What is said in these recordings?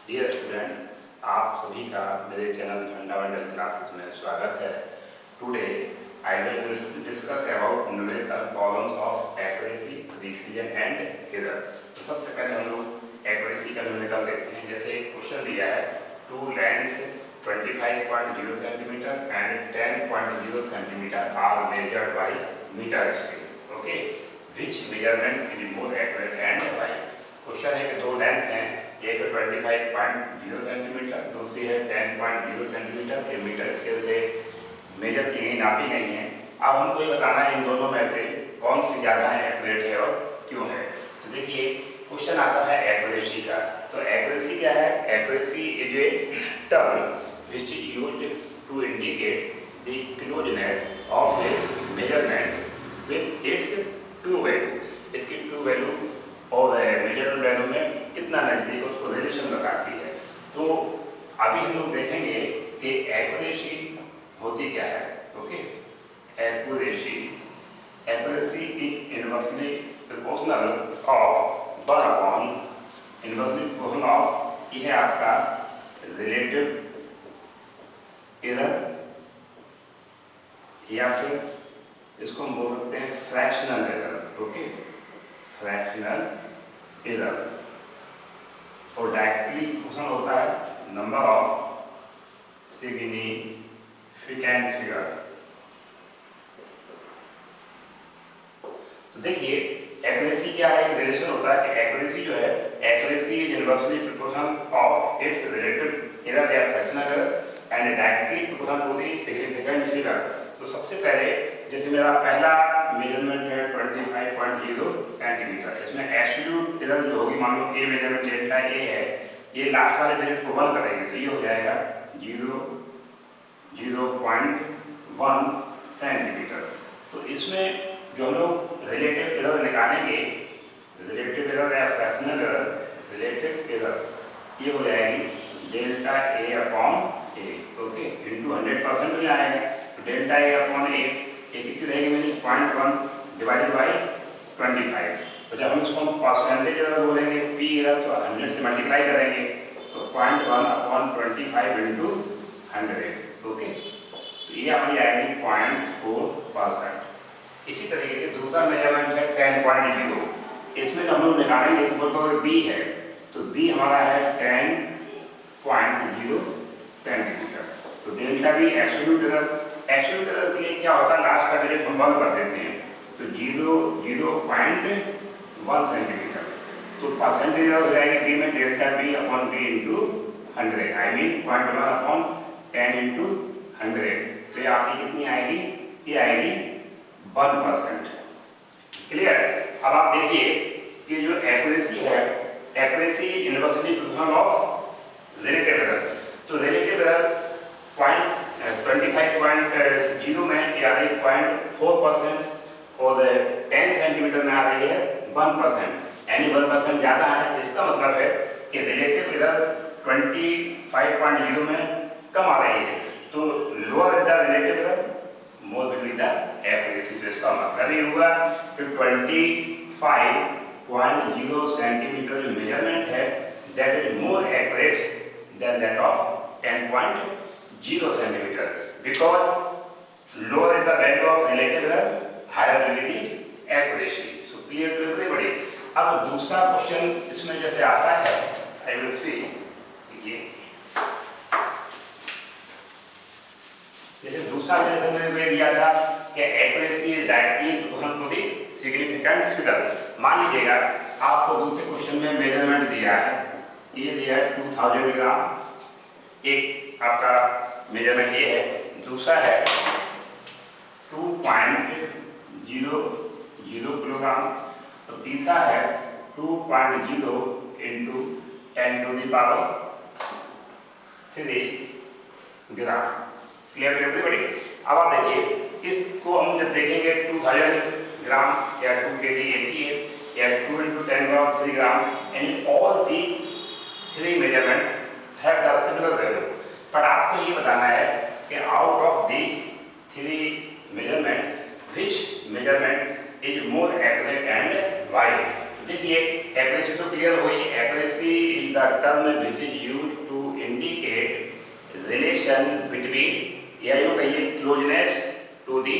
Dear student, आप सभी का मेरे चैनल फंडामेंटल क्लासेस में स्वागत है। Today I will discuss about numerical problems of accuracy, precision and error. तो सबसे पहले हम लोग एक्यूरेसी का न्यूमेरिकल देखते हैं। जैसे एक क्वेश्चन दिया है, two lens 25.0 centimetre and 10.0 centimetre are measured by metre scale. Okay, which measurement is more accurate and why. Question है कि दो लेंथ हैं, एक 25.0 सेंटीमीटर, दूसरी है 10.0 सेंटीमीटर। ये मीटर स्केल से मेजर की गई, नापी गई है। अब हमको ये बताना है इन दोनों में से कौन सी ज़्यादा एक्यूरेट है और क्यों है। तो देखिए क्वेश्चन आता है एक्यूरेसी का। तो एक्यूरेसी क्या है? Accuracy is a term which is used to indicate the closeness of a measurement with its true value। इसकी ट्रू वैल्यू और मेजर्ड वैल्यू में कितना नजदीक उसको रिलेशन बताती है। तो अभी हम लोग देखेंगे कि एक्यूरेसी होती क्या है। Okay, accuracy is inversely proportional of 1/, inversely proportional of, ये है आपका रिलेटिव एरर, या फिर इसको हम बोल सकते हैं fractional error. Okay, fractional error. और डायरेक्टली क्वेश्चन होता है नंबर ऑफ सिग्निफिकेंट फिगर। तो देखिए एक्यूरेसी क्या है, रिलेशन होता है कि एक्यूरेसी जो है, accuracy is inversely proportional of its relative error या fractional error and directly proportional to the significant figure. तो सबसे पहले जैसे मेरा पहला मेजरमेंट है 25.0 सेंटीमीटर, इसमें एब्सोल्यूट एरर जो होगी, मान लो ए मेजरमेंट डेल्टा ए है, ये लास्ट वाले डिजिट को 1 करेंगे तो ये हो जाएगा 0.1 सेंटीमीटर। तो इसमें जो हम लोग रिलेटिव एरर निकालेंगे, रिलेटिव एरर या फ्रैक्शनल एरर, रिलेटिव एरर ये हो जाएगी delta A upon A. Okay, into 100% में आएगा। तो डेल्टा ए अपॉन ए कितनी रहेगी मेरी 0.1 डिवाइडेड बाई 25। तो जब हम इसको परसेंटेज एरर बोलेंगे, पी एरर, तो 100 से मल्टीप्लाई करेंगे। तो 0.1 अपॉन 25 इंटू 100। ओके, तो ये हमारी आएगी 0.4%। इसी तरीके से दूसरा मेजरमेंट है 10.0, इसमें हम लोग निकालेंगे, इसको बी है, तो बी हमारा है 10.0 सेंटीमीटर। तो delta B absolute error, absolute error के लिए क्या होता है, लास्ट का डिजिट हम 1 कर देते हैं, तो 0.1 सेंटीमीटर। तो परसेंटेज एरर हो जाएगी बी में delta B upon B into 100, I mean 0.1 upon 10 into 100। तो ये आपकी कितनी आएगी? ये आएगी 1%। क्लियर? अब आप देखिए कि जो एक्यूरेसी है, accuracy inversely proportional of relative error. तो रिलेटिव एरर 25.0 में आ रही 0.4% और 10 सेंटीमीटर में आ रही है 1%, यानी 1% ज़्यादा है। इसका मतलब है कि रिलेटिव एरर 25.0 में कम आ रही है, तो lower the relative error more will be the accuracy. तो इसका मतलब ये हुआ कि 25.0 सेंटीमीटर जो मेजरमेंट है, that is more accurate than that of 10.0 centimetre, because lower is the value of relative error, higher will be the accuracy. So clear to everybody. अब दूसरा क्वेश्चन इसमें जैसे आता है, आई विल सी, ये जैसे दूसरा जैसे मैंने दिया था कि accuracy is directly proportional to the significant figure. मान लीजिएगा आपको दूसरे क्वेश्चन में मेजरमेंट दिया है, ये दिया है 2000 ग्राम, एक आपका मेजरमेंट ये है, दूसरा है 2.00 किलोग्राम, तो तीसरा है 2.0 into 10 to the power 3 gram. Clear everybody? अब आप देखिए इसको हम जब देखेंगे 2000 ग्राम या 2 kg एक ही है, या 2 into 10 power 3 gram, and all the 3 measurement have the similar value. पर आपको ये बताना है कि out of the 3 measurement which measurement is more accurate and why. देखिए एक्यूरेसी तो क्लियर हुई, accuracy is the term term which is used to indicate relation between या यूँ कहिए closeness to the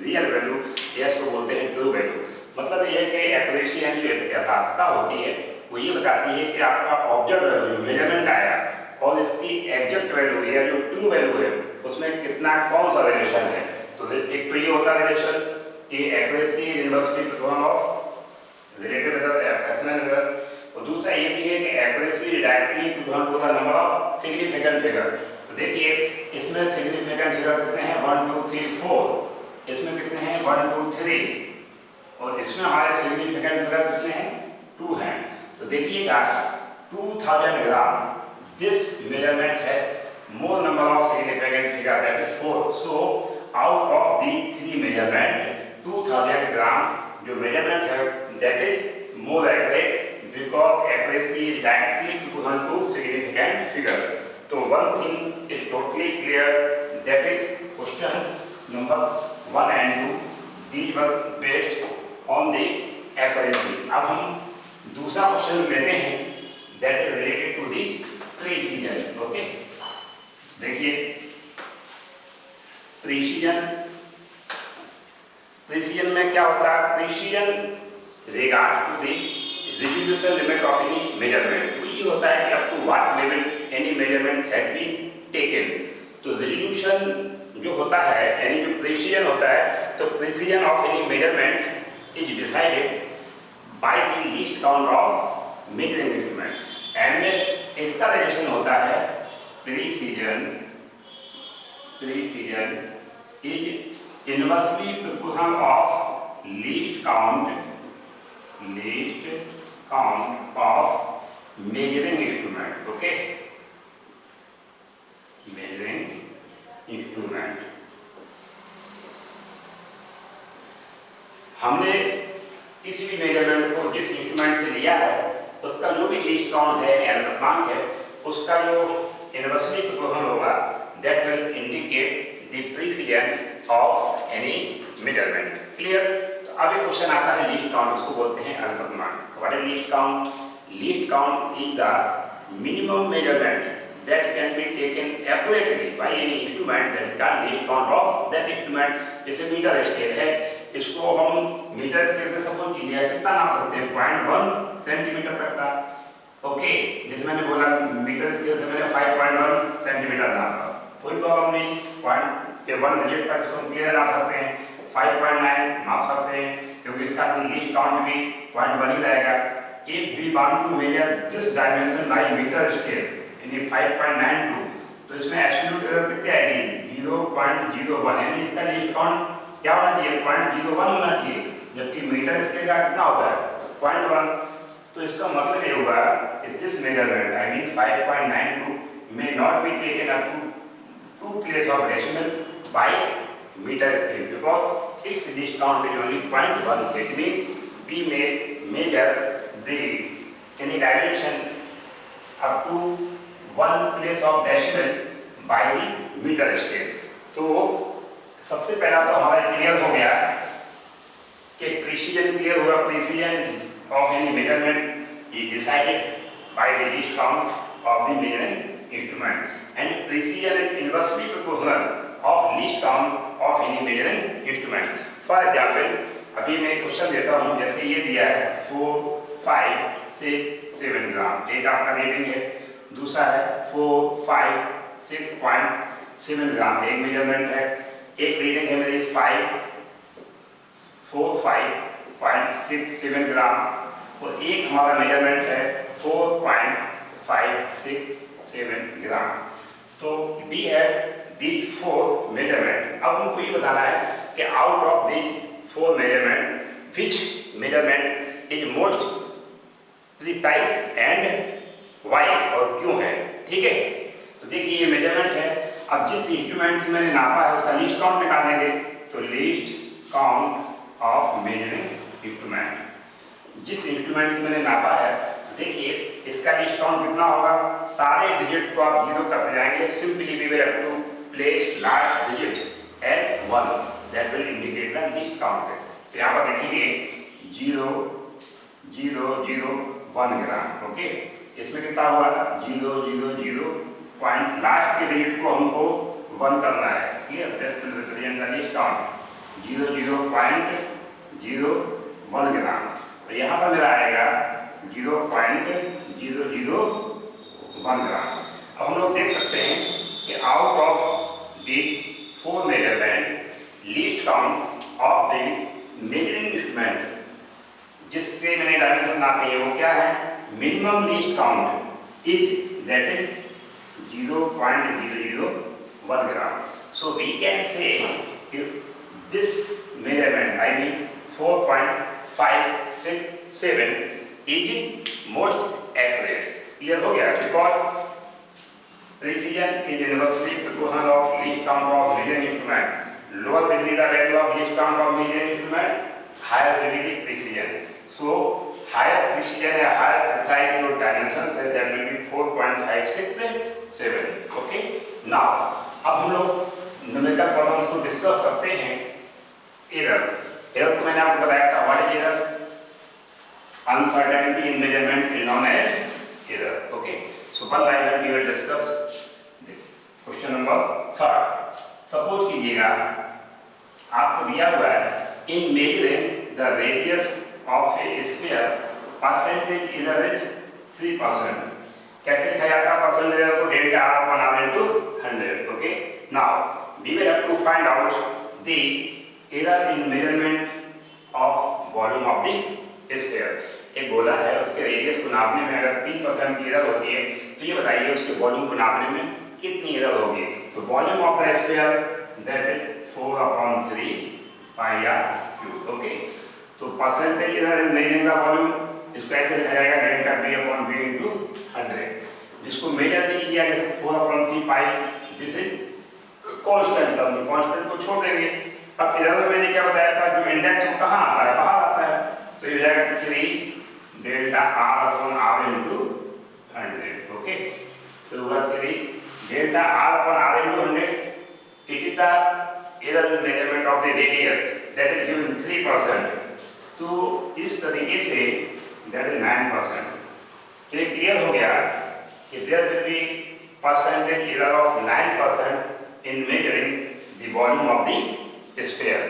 real value, या इसको बोलते हैं true value। मतलब ये है कि एक्यूरेसी यानी जो यथार्थता होती है वो ये बताती है कि आपका ऑब्जेक्ट वैल्यू जो मेजरमेंट आया और इसकी एग्जैक्ट वैल्यू या जो ट्रू वैल्यू है उसमें कितना कौन सा रिलेशन है। तो एक तो ये होता है रिलेशन कि accuracy is inversely proportional of relative error या फ्रैक्शनल एरर, और दूसरा ये भी है कि accuracy is directly proportional to the number of significant figure. तो देखिए इसमें सिग्निफिकेंट फिगर कितने हैं 1 2 3 4, इसमें कितने हैं 1 2 3, और इसमें हमारे सिग्निफिकेंट फिगर कितने हैं 2 हैं। तो देखिएगा 2000 ग्राम दिस मेजरमेंट है more number of significant figure that is 4, so out of the 3 measurement 2000 gram जो measurement है that is more accurate because accuracy is directly proportional to significant figure। तो one thing is totally clear, that is question number 1 and 2 these were based on the accuracy। अब हम दूसरा question लेते हैं that is related to the precision। Okay, देखिए precision में क्या होता है, precision regard to the resolution limit of any measurement. तो ये होता है कि up to what level any measurement has been taken. तो रेजोल्यूशन जो होता है यानी जो प्रिसीजन होता है, तो precision of any measurement is decided by the least count of measuring instrument, and इसका रिलेशन होता है precision is inversely proportional of least count of measuring instrument। okay, measuring instrument हमने किसी भी मेजरमेंट को जिस इंस्ट्रूमेंट से लिया है उसका जो भी लीस्ट काउंट है या अनुपात है उसका जो इनवर्सली प्रोपोर्शनल होगा that will indicate the precision of any measurement। Clear. तो अभी क्वेश्चन आता है लीस्ट काउंट, इसको बोलते हैं अनुपात। What is least count? Least count is the minimum measurement that can be taken accurately by any instrument that is called least count of that instrument। जैसे metre scale है, इसको हम मीटर स्केल से suppose कीजिए कितना नाप सकते हैं 0.1 सेंटीमीटर तक का। ओके, जैसे मैंने बोला मीटर स्केल से मैंने 5.1 सेंटीमीटर नापा, कोई प्रॉब्लम नहीं, पॉइंट के 1 डिजिट तक इसको क्लियर नाप सकते हैं। 5.9 नाप सकते हैं क्योंकि इसका लीस्ट काउंट भी 0.1 ही रहेगा। If we want to measure this dimension by metre scale यानी 5.92, तो इसमें एब्सोल्यूट एरर कितनी आएगी 0.01, यानी इसका लीस्ट काउंट क्या होना चाहिए 0.01 होना चाहिए, जबकि मीटर स्केल का कितना होता है 0.1। तो इसका मतलब ये होगा कि this measurement I mean 5.92 may not be taken up to place of decimal by meter scale because its least count is only 0.1। It means we may measure the any dimension up to 1 place of decimal by the meter scale। तो सबसे पहला तो हमारा clear हो गया कि precision clear हुआ। Precision of any measurement is decided by the least count of the measuring instrument, and precision is inversely proportional of least count of any measuring instrument। For example, अभी मैं question देता हूँ, जैसे ये दिया है 4 5 6 7 ग्राम, एक आपका रीडिंग है, दूसरा है 4 5 6.7 ग्राम, एक मेजरमेंट है, एक रीडिंग है मेरी 4 5.67 ग्राम, और एक हमारा मेजरमेंट है 4.567 ग्राम। तो वी हैव दी 4 मेजरमेंट। अब हमको ये बताना है कि out of the 4 measurement which measurement is most precise and why, और क्यों है। ठीक है, तो देखिए ये मेजरमेंट है। अब जिस इंस्ट्रूमेंट से मैंने नापा है उसका लीस्ट काउंट निकालेंगे, तो least count of measuring instrument, जिस इंस्ट्रूमेंट से मैंने नापा है, देखिए इसका लीस्ट काउंट कितना होगा, सारे डिजिट को आप जीरो करते जाएंगे। Simply we will have to place last digit as 1 that will indicate the least count. तो यहाँ पर देखिए 0 0 0 1 ग्राम। ओके, इसमें कितना हुआ 0 0 0 पॉइंट, लास्ट के डिजिट को हमको 1 करना है, clear, that will represent the least count 0.001 ग्राम। तो यहाँ पर मेरा आएगा 0.001 ग्राम। अब हम लोग देख सकते हैं कि out of the 4 measurement least count of the measuring instrument, जिसके मैंने डायमेंशन नापी है वो क्या है, minimum least count is that is 0.001 gram. So we can say if this measurement, I mean 4.567 is most accurate. Clear हो गया? Because precision is inversely proportional of least count of measuring instrument. Lower will be the value of least count of measuring instrument, higher will be the precision. So higher precision या higher precise जो dimensions है that will be 4.567. Okay. Now अब हम लोग numerical problems को discuss करते हैं। Error को मैंने आपको बताया था, what is error, uncertainty in measurement is known as error. Okay, so one by one we will discuss question number 3। Suppose कीजिएगा आपको दिया हुआ है in measuring the radius of a sphere percentage error is 3%। कैसे लिखा जाता है percentage error को, delta R upon R into 100। Okay, now we will have to find out the error in measurement of volume of the sphere. एक गोला है, उसके radius को नापने में अगर 3% की एरर होती है तो ये बताइए उसके वॉल्यूम को नापने में कितनी एरर होगी। तो volume of the sphere that is 4/3 pi R cube. Okay, तो percentage error in measuring the volume, इसको ऐसे लिखा जाएगा delta B upon B into 100, जिसको मेजर नहीं किया जैसे 4/3 pi, this is constant term, constant को छोड़ देंगे। अब एरर में मैंने क्या बताया था, जो इंडेक्स वो कहाँ आता है, बाहर आता है, तो ये हो जाएगा 3 delta R upon R into 100। Okay, तो हुआ 3 delta R upon R into 100। It is the error in measurement of the radius that is given 3%। तो इस तरीके से दैट इज 9%। ये क्लियर हो गया कि there will be percentage error of 9% in measuring the volume of the sphere.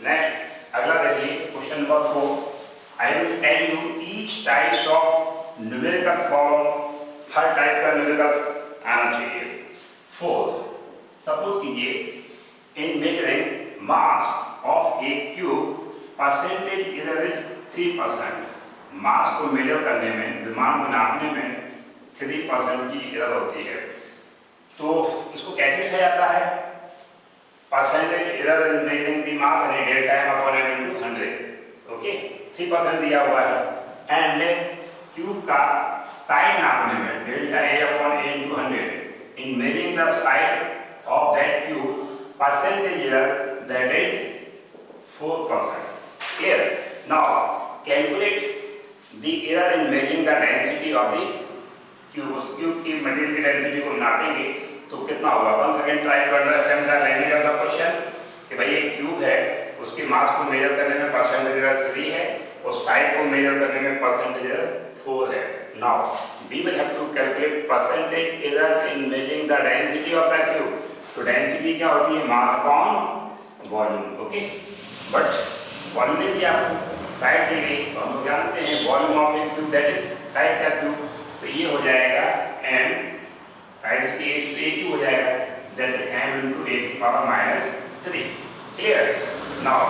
Next अगला देखिए question number 4। I will tell you each types of numerical problem, हर टाइप का न्यूमेरिकल आना चाहिए। 4th, सपोज कीजिए in measuring mass of a cube percentage error is 3%। Mass को measure करने में, द्रव्यमान को नापने में 3% की एरर होती है। तो इसको कैसे लिखा जाता है, percentage error in measuring the mass यानी delta M upon M into 100। Okay, 3% दिया हुआ है एंड क्यूब का साइड नापने में delta A upon A into 100 in measuring the side of that cube percentage error that is 4%। Clear? Now calculate the error in measuring the density of the cube. उस cube की material की density को नापेंगे तो कितना होगा। 1 second try to understand the language of the question कि भाई एक क्यूब है, उसके मास को मेजर करने में परसेंटेज एरर 3 है और साइड को मेजर करने में परसेंटेज एरर 4 है। Now we will have to calculate percentage error in measuring the density of the cube. तो डेंसिटी क्या होती है, mass upon volume. Okay, but volume ने दिया आपको, साइड दी गई, तो हम लोग जानते हैं volume of a cube that is side का क्यूब। तो ये हो जाएगा m, साइड इसकी a क्यूब हो जाएगा that is m into a की power -3। Clear? Now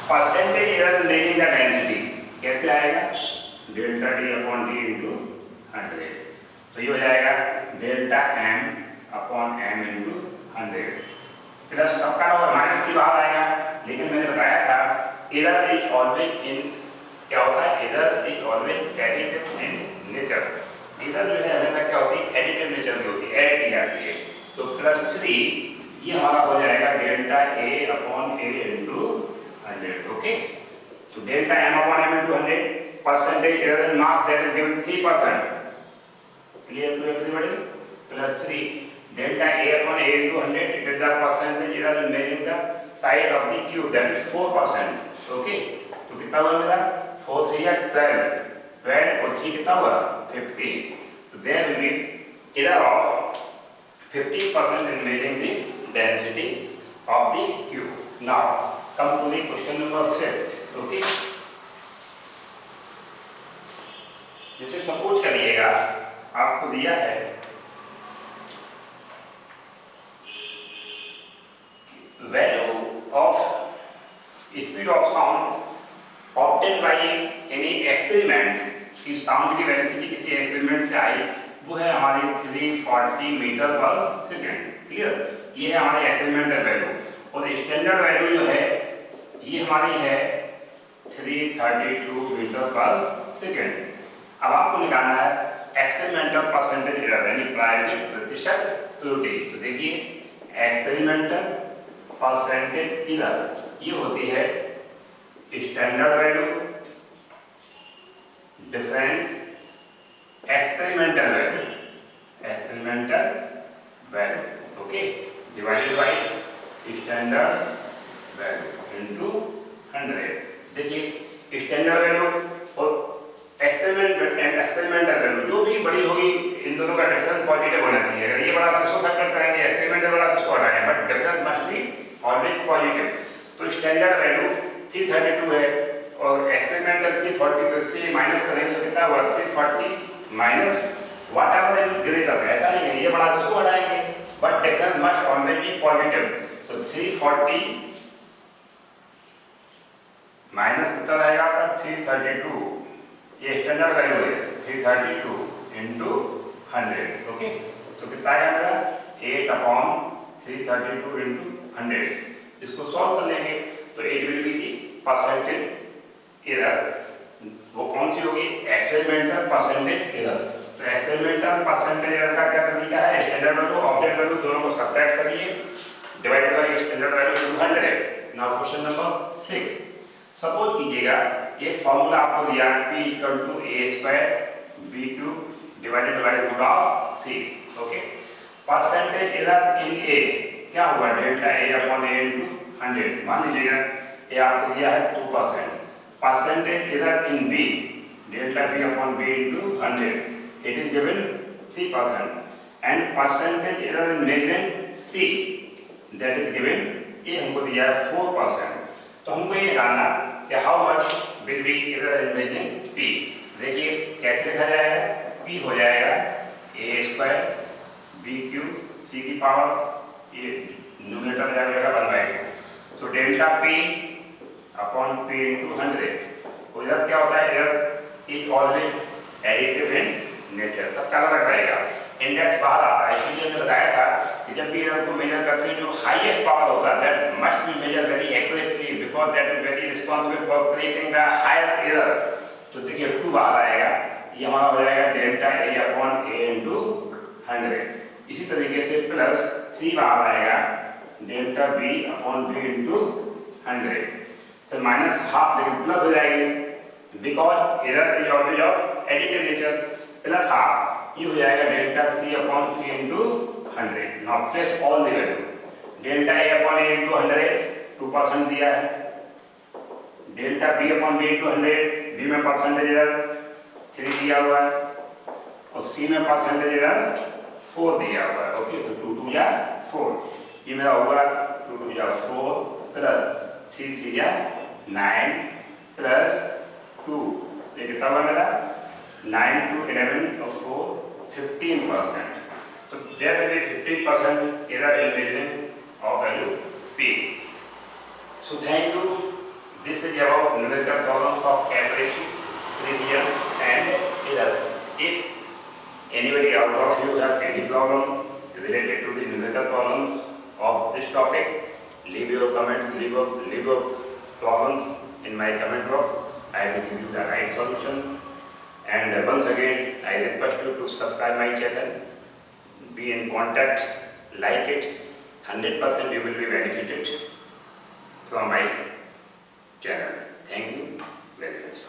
percentage error in measuring the density कैसे आएगा, delta d upon d into 100। तो ये हो जाएगा delta m upon m into 100 plus सबका माइनस की बाहर आएगा। लेकिन मैंने बताया था एरर इज ऑलवेज इन, क्या होता है, error is always additive in nature. Error जो है हमेशा क्या होती है, एडिटिव नेचर की होती है, ऐड की जाती है। तो +3 ये हमारा हो जाएगा delta a upon a into 100। Okay, तो delta m upon m into 100 percentage error in mass that is given 3%। Clear to everybody? +3 delta a upon a into 100, it is the percentage error in measuring the side of the cube, that is 4%. Okay, तो कितना हुआ मेरा 4 3 या 12, 12 और 3 कितना हुआ 15. So there will be error of 15% in measuring the density of the cube. Now come to the question number 5. Okay, जिसे suppose करिएगा आपको दिया है value of speed of sound obtain by any experiment की साउंड की velocity किसी experiment से आई वो है हमारी 340 मीटर पर सेकेंड. क्लियर, ये है हमारी एक्सपेरिमेंटल वैल्यू. और स्टैंडर्ड वैल्यू जो है ये हमारी है 332 मीटर पर सेकेंड. अब आपको निकालना है एक्सपेरिमेंटल परसेंटेज एरर यानी प्रायोगिक प्रतिशत त्रुटि. तो देखिए एक्सपेरिमेंटल परसेंटेज एरर ये होती है standard value difference experimental value okay divided by standard value into 100. देखिए स्टैंडर्ड वैल्यू और एक्सपेरिमेंटल वैल्यू जो भी बड़ी होगी इन दोनों का डिफरेंस पॉजिटिव होना चाहिए. अगर ये बड़ा तो उसको सब करता है कि एक्सपेरिमेंटल बड़ा तो उसको हटाएं, but difference must be always positive. तो स्टैंडर्ड वैल्यू 332 है और एक्सपेरिमेंटल 340 से माइनस करेंगे तो कितना हुआ 340 minus what ever is greater. ऐसा नहीं है ये बड़ा तो उसको हटाएंगे but difference must always be positive. तो 340 माइनस कितना रहेगा आपका 332. ये स्टैंडर्ड वैल्यू है 332 इंटू 100. ओके तो कितना आएगा मेरा 8/332 इंटू 100. इसको सॉल्व कर लेंगे तो 8 will be the percentage error. वो कौन सी होगी एक्सपेरिमेंटल परसेंटेज एरर. तो एक्सपेरिमेंटल परसेंटेज एरर का क्या तरीका है स्टैंडर्ड वैल्यू ऑब्जेक्ट वैल्यू दोनों को सब्ट्रैक्ट करिए divide by standard value into 100. Now question number 6. Suppose कीजिएगा एक फॉर्मूला आपको दिया P = a² b³ divided by root of c. Okay percentage error इन a क्या हुआ डेल्टा a/a इनटू 100. मान लीजिएगा ये आपको दिया है 2%. Percentage error in b delta b/b into 100 it is given 3%. And percentage error in measuring c that is given ये हमको दिया है 4%. तो हमको ये निकालना कि how much will be error in measuring p. देखिए कैसे लिखा जाएगा p हो जाएगा a² b³ c की पावर ये न्यूमरेटर जाएगा 1/2. तो delta p upon p into 100. तो इधर क्या होता है error is always additive in nature. सबका अलग रहेगा इंडेक्स बाहर आता है. इसलिए मैंने बताया था कि जब भी एरर को मेजर करते हैं जो हाईएस्ट पावर होता है that must be measure very accurately because that is very responsible for creating the higher error. तो देखिए 2 बाहर आएगा ये हमारा हो जाएगा डेल्टा a/a इनटू 100. इसी तरीके से प्लस 3 बाहर आएगा डेल्टा b/b इनटू 100. फिर माइनस हाफ लेकिन प्लस हो जाएगी because error is always of additive nature. Plus half ये हो जाएगा delta c/c into 100. Now place all the value. Delta a/a into 100 2% दिया है. डेल्टा b/b इनटू 100 b में परसेंटेज एरर 3 दिया हुआ है और c में परसेंटेज एरर 4 दिया हुआ है. ओके तो 2 2 या 4 ये मेरा होगा 2 2 या 4 प्लस 3 3 या 9 प्लस 2 ये कितना होगा मेरा 9 to 11 or 4 15%. So there will be 15% error in measuring of value p. So thank you. This is about numerical problems of accuracy, precision and error. If anybody out of you have any problem related to the numerical problems of this topic, leave your comments, leave your problems in my comment box. I will give you the right solution. And once again, I request you to subscribe my channel, be in contact, like it. 100% you will be benefited from my channel. Thank you very much.